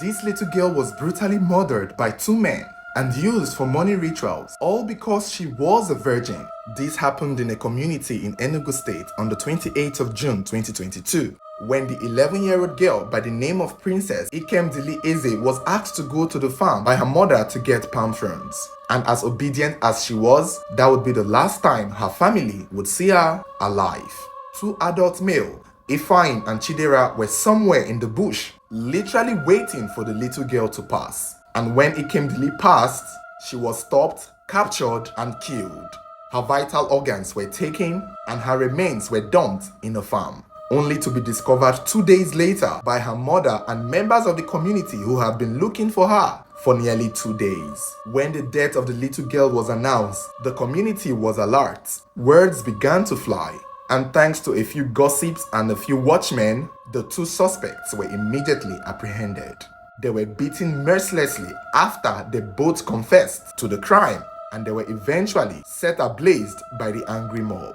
This little girl was brutally murdered by two men and used for money rituals, all because she was a virgin. This happened in a community in Enugu State on the 28th of June 2022, when the 11-year-old girl by the name of Princess Ikemdili Eze was asked to go to the farm by her mother to get palm fronds. And as obedient as she was, that would be the last time her family would see her alive. Two adult males, Ifeanyi and Chidera, were somewhere in the bush, literally waiting for the little girl to pass. And when Ikemdili passed, she was stopped, captured, and killed. Her vital organs were taken, and her remains were dumped in a farm, only to be discovered 2 days later by her mother and members of the community who have been looking for her for nearly 2 days. When the death of the little girl was announced, the community was alert. Words began to fly, and thanks to a few gossips and a few watchmen, the two suspects were immediately apprehended. They were beaten mercilessly after they both confessed to the crime, and they were eventually set ablaze by the angry mob.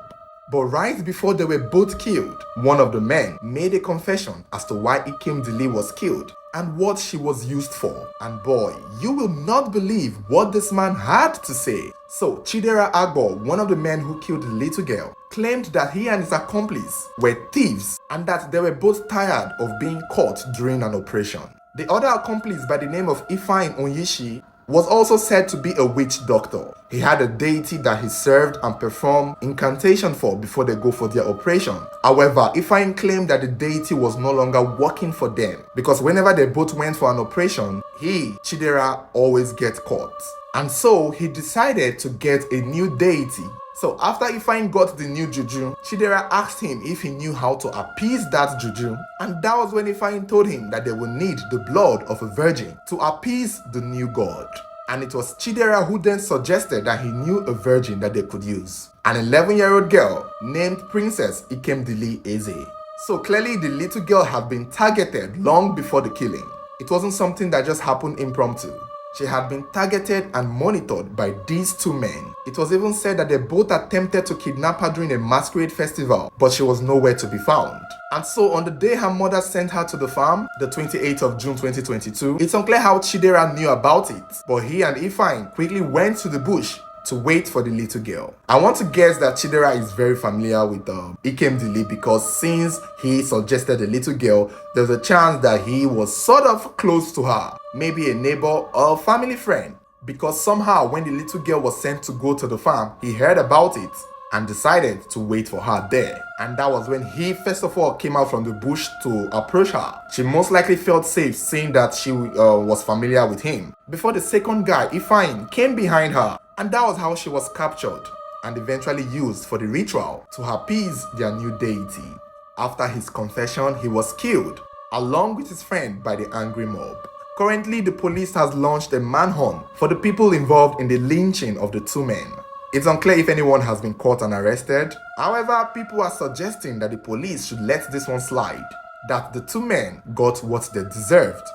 But right before they were both killed, one of the men made a confession as to why Ikemdili was killed and what she was used for. And boy, you will not believe what this man had to say. So Chidera Agbo, one of the men who killed the little girl, claimed that he and his accomplice were thieves and that they were both tired of being caught during an operation. The other accomplice, by the name of Ifeanyi Onyishi, was also said to be a witch doctor. He had a deity that he served and performed incantation for before they go for their operation. However, Ifeanyi claimed that the deity was no longer working for them because whenever they both went for an operation, he, Chidera, always gets caught. And so he decided to get a new deity. So after Ifeanyi got the new juju, Chidera asked him if he knew how to appease that juju, and that was when Ifeanyi told him that they would need the blood of a virgin to appease the new god. And it was Chidera who then suggested that he knew a virgin that they could use, an 11-year-old girl named Princess Ikemdili Eze. So clearly the little girl had been targeted long before the killing. It wasn't something that just happened impromptu. She had been targeted and monitored by these two men. It was even said that they both attempted to kidnap her during a masquerade festival, but she was nowhere to be found. And so on the day her mother sent her to the farm, the 28th of June 2022, it's unclear how Chidera knew about it, but he and Ifeanyi quickly went to the bush to wait for the little girl. I want to guess that Chidera is very familiar with Ikemdili because since he suggested the little girl, there's a chance that he was sort of close to her, maybe a neighbor or a family friend, because somehow when the little girl was sent to go to the farm, he heard about it and decided to wait for her there. And that was when he first of all came out from the bush to approach her. She most likely felt safe seeing that she was familiar with him. Before the second guy, Ifeanyi, came behind her, and that was how she was captured and eventually used for the ritual to appease their new deity. After his confession, he was killed along with his friend by the angry mob. Currently, the police has launched a manhunt for the people involved in the lynching of the two men. It's unclear if anyone has been caught and arrested. However, people are suggesting that the police should let this one slide, that the two men got what they deserved